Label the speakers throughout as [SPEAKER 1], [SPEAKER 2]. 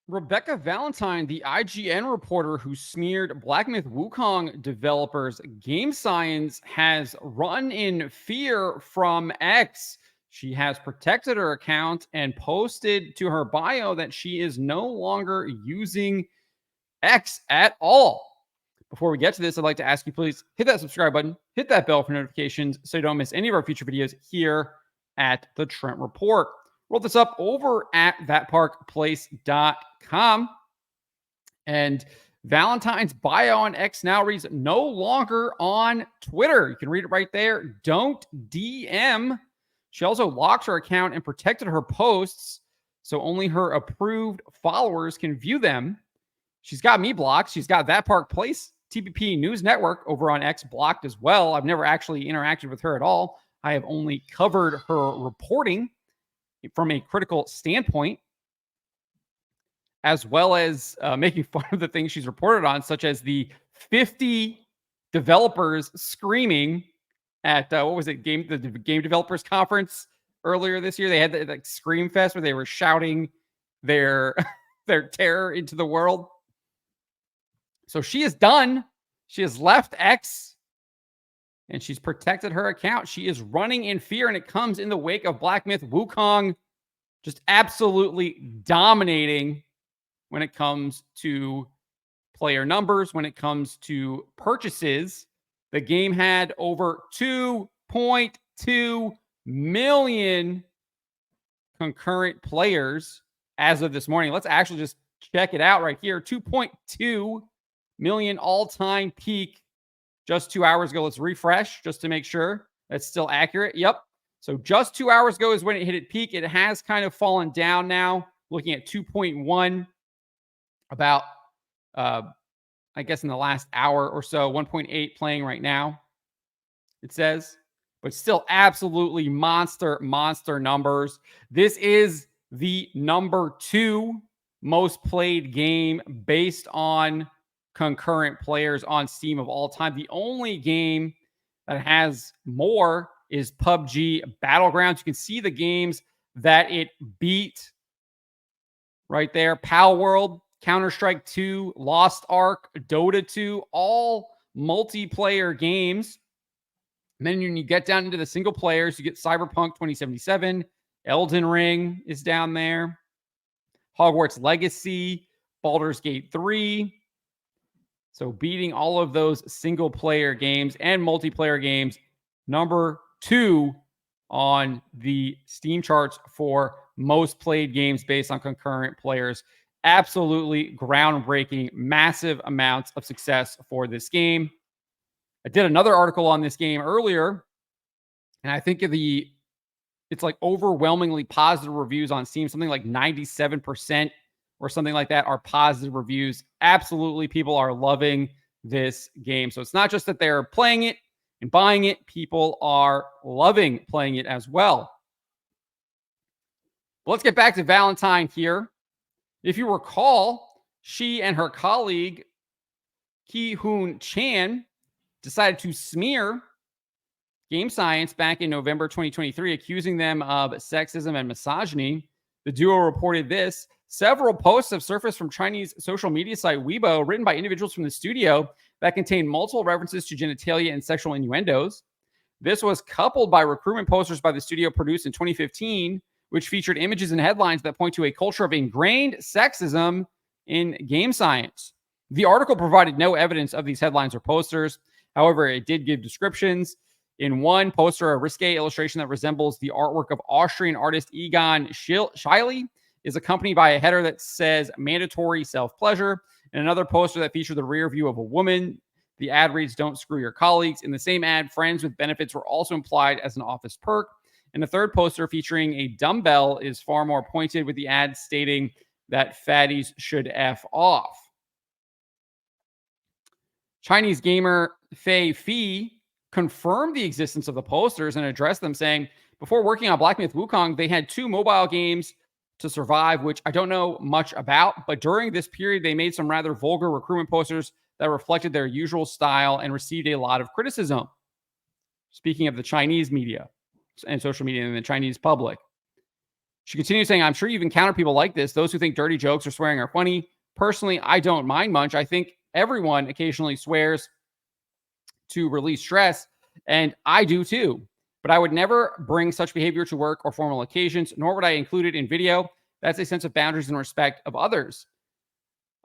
[SPEAKER 1] Rebekah Valentine, the IGN reporter who smeared Black Myth Wukong developers' game science, has run in fear from X. She has protected her account and posted to her bio that she is no longer using X at all. Before we get to this, I'd like to ask you, please hit that subscribe button, hit that bell for notifications so you don't miss any of our future videos here at the Trent Report. Roll this up over at thatparkplace.com. And Valentine's bio on X now reads no longer on Twitter. You can read it right there. Don't DM. She also locked her account and protected her posts so only her approved followers can view them. She's got me blocked. She's got That Park Place TPP News Network over on X blocked as well. I've never actually interacted with her at all. I have only covered her reporting from a critical standpoint, as well as making fun of the things she's reported on, such as the 50 developers screaming at what was it, the game developers conference earlier this year. They had the like Scream Fest where they were shouting their their terror into the world. So she is done. She has left X and she's protected her account. She is running in fear, and it comes in the wake of Black Myth Wukong just absolutely dominating when it comes to player numbers, when it comes to purchases. The game had over 2.2 million concurrent players as of this morning. Let's actually just check it out right here. 2.2 million all-time peak just 2 hours ago. Let's refresh just to make sure that's still accurate. Yep. So just 2 hours ago is when it hit its peak. It has kind of fallen down now, looking at 2.1 about, I guess in the last hour or so, 1.8 playing right now, it says, but still absolutely monster numbers. This is the number 2 most played game based on concurrent players on Steam of all time. The only game that has more is PUBG Battlegrounds. You can see the games that it beat right there. Pal World, Counter-Strike 2, Lost Ark, Dota 2, all multiplayer games. And then when you get down into the single players, you get Cyberpunk 2077, Elden Ring is down there, Hogwarts Legacy, Baldur's Gate 3. So beating all of those single player games and multiplayer games, number 2 on the Steam charts for most played games based on concurrent players. Absolutely groundbreaking, massive amounts of success for this game. I did another article on this game earlier, and I think it's like overwhelmingly positive reviews on Steam, something like 97% or something like that are positive reviews. Absolutely, people are loving this game. So it's not just that they're playing it and buying it, people are loving playing it as well. But let's get back to Valentine here. If you recall, she and her colleague, Ki-Hoon Chan, decided to smear Game Science back in November 2023, accusing them of sexism and misogyny. The duo reported this. Several posts have surfaced from Chinese social media site Weibo, written by individuals from the studio, that contain multiple references to genitalia and sexual innuendos. This was coupled by recruitment posters by the studio produced in 2015, which featured images and headlines that point to a culture of ingrained sexism in game science. The article provided no evidence of these headlines or posters. However, it did give descriptions. In one poster, a risque illustration that resembles the artwork of Austrian artist Egon Schiele is accompanied by a header that says mandatory self-pleasure. In another poster that featured the rear view of a woman, the ad reads, "Don't screw your colleagues." In the same ad, friends with benefits were also implied as an office perk. And the third poster featuring a dumbbell is far more pointed, with the ad stating that fatties should F off. Chinese gamer Fei Fi confirmed the existence of the posters and addressed them, saying, before working on Black Myth Wukong, they had 2 mobile games to survive, which I don't know much about, but during this period, they made some rather vulgar recruitment posters that reflected their usual style and received a lot of criticism. Speaking of the Chinese media and social media and the Chinese public, She continues saying, I'm sure you've encountered people like this, those who think dirty jokes or swearing are funny. Personally, I don't mind much. I think everyone occasionally swears to release stress, and I do too. But I would never bring such behavior to work or formal occasions, nor would I include it in video. That's a sense of boundaries and respect of others.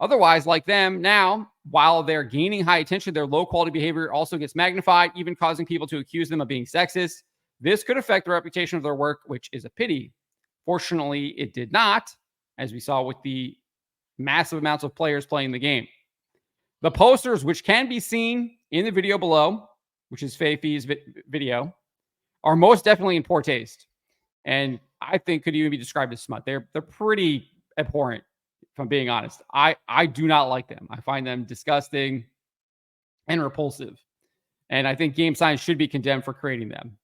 [SPEAKER 1] Otherwise, like them now, while they're gaining high attention, their low quality behavior also gets magnified, even causing people to accuse them of being sexist. This could affect the reputation of their work, which is a pity. Fortunately, it did not, as we saw with the massive amounts of players playing the game. The posters, which can be seen in the video below, which is Fei Fi's video, are most definitely in poor taste. And I think could even be described as smut. They're pretty abhorrent, if I'm being honest. I do not like them. I find them disgusting and repulsive. And I think game science should be condemned for creating them.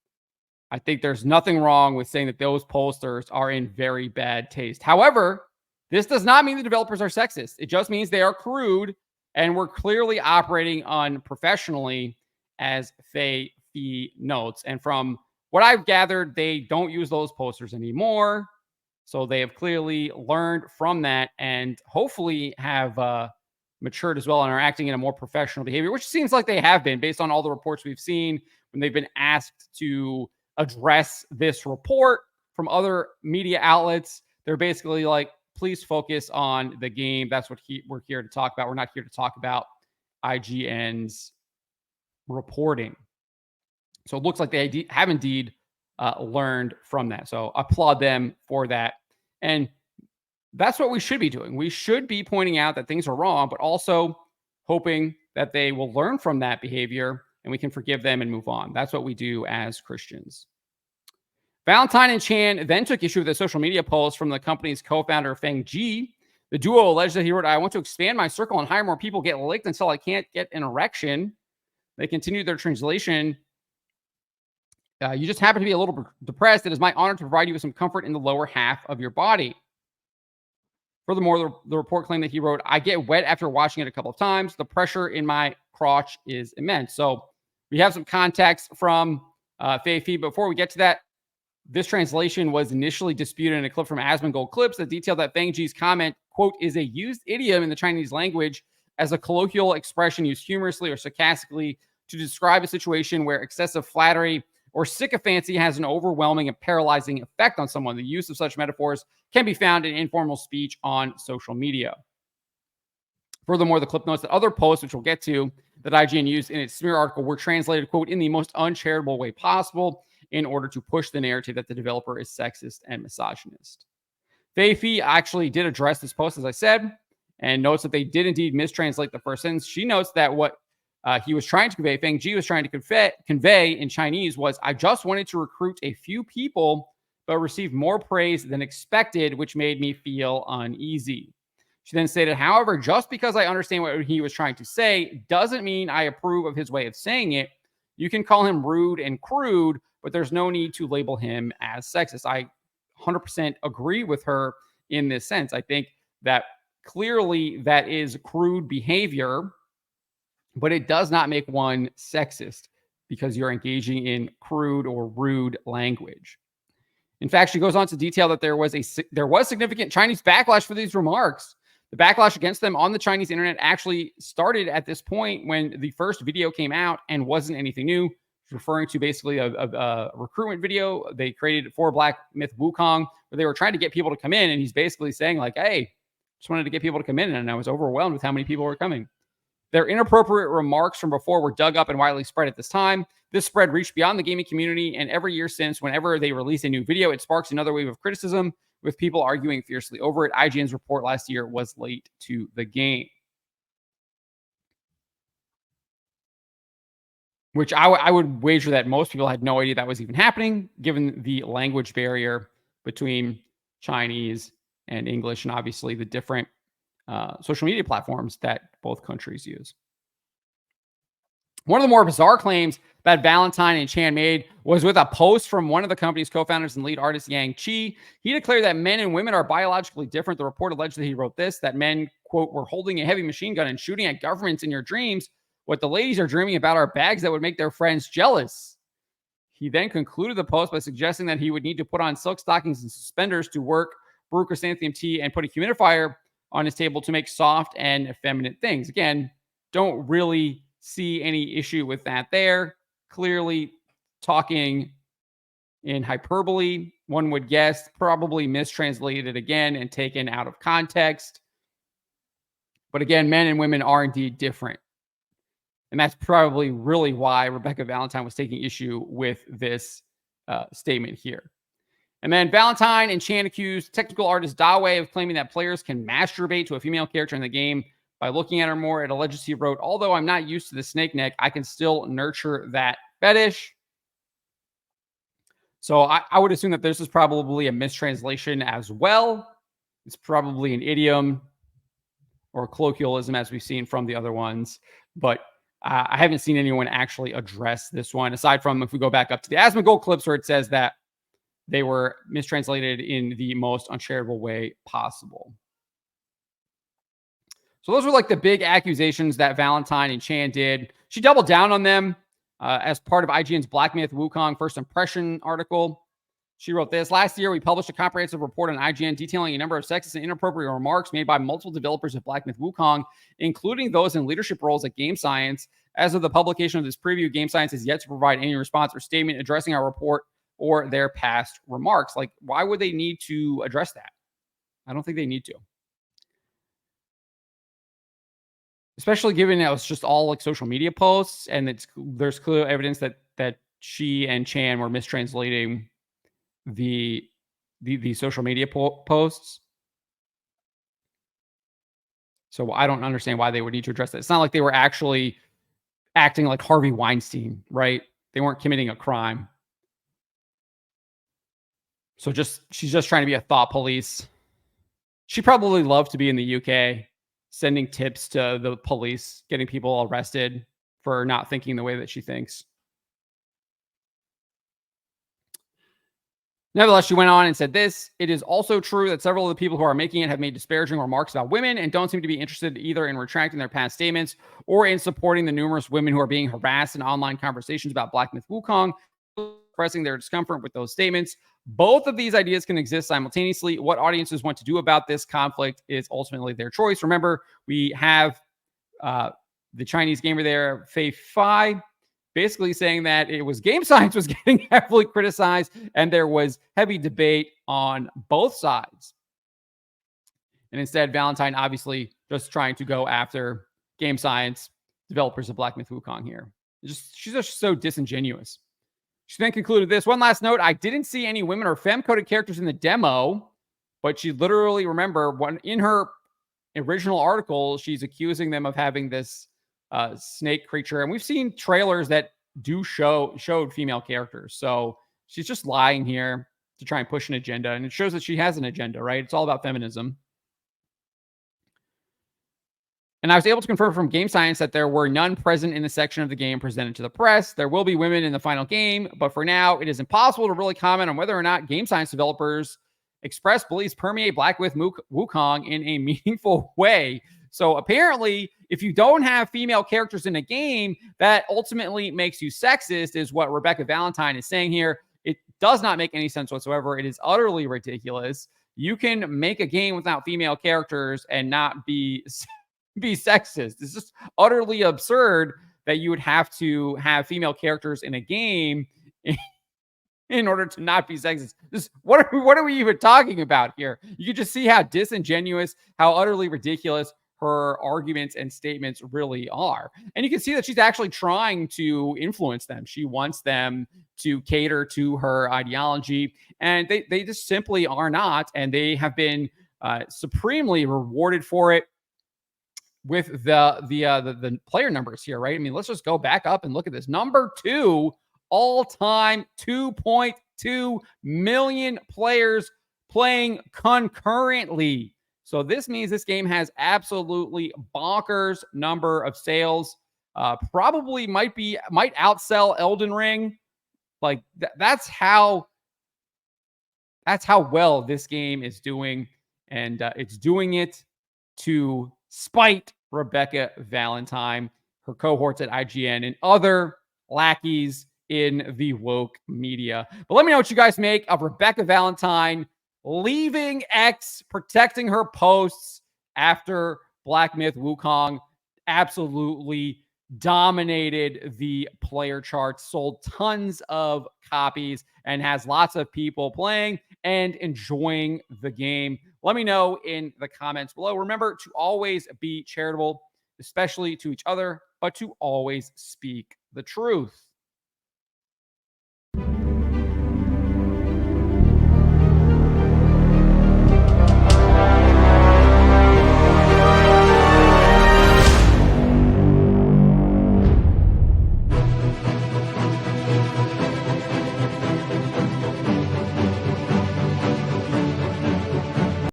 [SPEAKER 1] I think there's nothing wrong with saying that those posters are in very bad taste. However, this does not mean the developers are sexist. It just means they are crude and we're clearly operating unprofessionally, as Fei Fi notes. And from what I've gathered, they don't use those posters anymore. So they have clearly learned from that and hopefully have matured as well and are acting in a more professional behavior, which seems like they have been based on all the reports we've seen when they've been asked to address this report from other media outlets. They're basically like, please focus on the game. That's what we're here to talk about. We're not here to talk about IGN's reporting. So it looks like they have indeed learned from that. So applaud them for that. And that's what we should be doing. We should be pointing out that things are wrong, but also hoping that they will learn from that behavior and we can forgive them and move on. That's what we do as Christians. Valentine and Chan then took issue with a social media post from the company's co-founder, Feng Ji. The duo alleged that he wrote, I want to expand my circle and hire more people, get licked until I can't get an erection. They continued their translation. You just happen to be a little depressed. It is my honor to provide you with some comfort in the lower half of your body. Furthermore, the report claimed that he wrote, I get wet after watching it a couple of times. The pressure in my crotch is immense. So we have some context from Fei Fi. Before we get to that, this translation was initially disputed in a clip from Asmongold Clips that detailed that Feng Ji's comment, quote, is a used idiom in the Chinese language as a colloquial expression used humorously or sarcastically to describe a situation where excessive flattery or sycophancy has an overwhelming and paralyzing effect on someone. The use of such metaphors can be found in informal speech on social media. Furthermore, the clip notes that other posts, which we'll get to, that IGN used in its smear article were translated, quote, in the most uncharitable way possible in order to push the narrative that the developer is sexist and misogynist. Fei Fi actually did address this post, as I said, and notes that they did indeed mistranslate the first sentence. She notes that what he was trying to convey, Feng Ji was trying to convey in Chinese was, I just wanted to recruit a few people, but received more praise than expected, which made me feel uneasy. She then stated, however, just because I understand what he was trying to say doesn't mean I approve of his way of saying it. You can call him rude and crude, but there's no need to label him as sexist. I 100% agree with her in this sense. I think that clearly that is crude behavior, but it does not make one sexist because you're engaging in crude or rude language. In fact, she goes on to detail that there was significant Chinese backlash for these remarks. The backlash against them on the Chinese internet actually started at this point when the first video came out and wasn't anything new, referring to basically a recruitment video they created for Black Myth Wukong, where they were trying to get people to come in, and he's basically saying like, hey, just wanted to get people to come in, and I was overwhelmed with how many people were coming. Their inappropriate remarks from before were dug up and widely spread at this time. This spread reached beyond the gaming community, and every year since, whenever they release a new video, it sparks another wave of criticism, with people arguing fiercely over it. IGN's report last year was late to the game. Which I would wager that most people had no idea that was even happening, given the language barrier between Chinese and English, and obviously the different social media platforms that both countries use. One of the more bizarre claims that Valentine and Chan made was with a post from one of the company's co-founders and lead artist, Yang Chi. He declared that men and women are biologically different. The report alleged that he wrote this, that men, quote, were holding a heavy machine gun and shooting at governments in your dreams. What the ladies are dreaming about are bags that would make their friends jealous. He then concluded the post by suggesting that he would need to put on silk stockings and suspenders to work, brew chrysanthemum tea, and put a humidifier on his table to make soft and effeminate things. Again, don't really see any issue with that there. Clearly talking in hyperbole, one would guess, probably mistranslated again and taken out of context. But again, men and women are indeed different. And that's probably really why Rebekah Valentine was taking issue with this statement here. And then Valentine and Chan accused technical artist Dawe of claiming that players can masturbate to a female character in the game by looking at her more. It alleges he wrote, although I'm not used to the snake neck, I can still nurture that fetish. So I would assume that this is probably a mistranslation as well. It's probably an idiom or colloquialism as we've seen from the other ones. But I haven't seen anyone actually address this one, aside from if we go back up to the Asmongold clips where it says that they were mistranslated in the most uncharitable way possible. So those were like the big accusations that Valentine and Chan did. She doubled down on them as part of IGN's Black Myth Wukong First Impression article. She wrote this: last year, we published a comprehensive report on IGN detailing a number of sexist and inappropriate remarks made by multiple developers of Black Myth Wukong, including those in leadership roles at Game Science. As of the publication of this preview, Game Science has yet to provide any response or statement addressing our report or their past remarks. Like, why would they need to address that? I don't think they need to. Especially given that it's just all like social media posts, and there's clear evidence that she and Chan were mistranslating the social media posts. So I don't understand why they would need to address that. It's not like they were actually acting like Harvey Weinstein, right? They weren't committing a crime. So she's just trying to be a thought police. She probably loved to be in the UK, sending tips to the police, getting people arrested for not thinking the way that she thinks. Nevertheless, she went on and said this: it is also true that several of the people who are making it have made disparaging remarks about women and don't seem to be interested either in retracting their past statements or in supporting the numerous women who are being harassed in online conversations about Black Myth Wukong, expressing their discomfort with those statements. Both of these ideas can exist simultaneously. What audiences want to do about this conflict is ultimately their choice. Remember, we have the Chinese gamer there, Fei Fai, basically saying that it was Game Science was getting heavily criticized and there was heavy debate on both sides. And instead, Valentine obviously just trying to go after Game Science, developers of Black Myth Wukong here. She's just so disingenuous. She then concluded this: one last note, I didn't see any women or femme-coded characters in the demo, but she literally, remember, in her original article, she's accusing them of having this snake creature. And we've seen trailers that showed female characters. So she's just lying here to try and push an agenda. And it shows that she has an agenda, right? It's all about feminism. And I was able to confirm from Game Science that there were none present in the section of the game presented to the press. There will be women in the final game, but for now, it is impossible to really comment on whether or not Game Science developers express beliefs permeate Black Myth Wukong in a meaningful way. So apparently, if you don't have female characters in a game, that ultimately makes you sexist, is what Rebekah Valentine is saying here. It does not make any sense whatsoever. It is utterly ridiculous. You can make a game without female characters and not be sexist. It's just utterly absurd that you would have to have female characters in a game in order to not be sexist. What are we even talking about here? You can just see how disingenuous, how utterly ridiculous her arguments and statements really are. And you can see that she's actually trying to influence them. She wants them to cater to her ideology, and they just simply are not. And they have been supremely rewarded for it with the player numbers here, right? I mean, let's just go back up and look at this. Number 2 all-time, 2.2 million players playing concurrently. So this means this game has absolutely bonkers number of sales. Probably might outsell Elden Ring. Like that's how well this game is doing, and it's doing it to spite Rebekah Valentine, her cohorts at IGN, and other lackeys in the woke media. But let me know what you guys make of Rebekah Valentine leaving X, protecting her posts after Black Myth Wukong absolutely dominated the player charts, sold tons of copies, and has lots of people playing and enjoying the game. Let me know in the comments below. Remember to always be charitable, especially to each other, but to always speak the truth.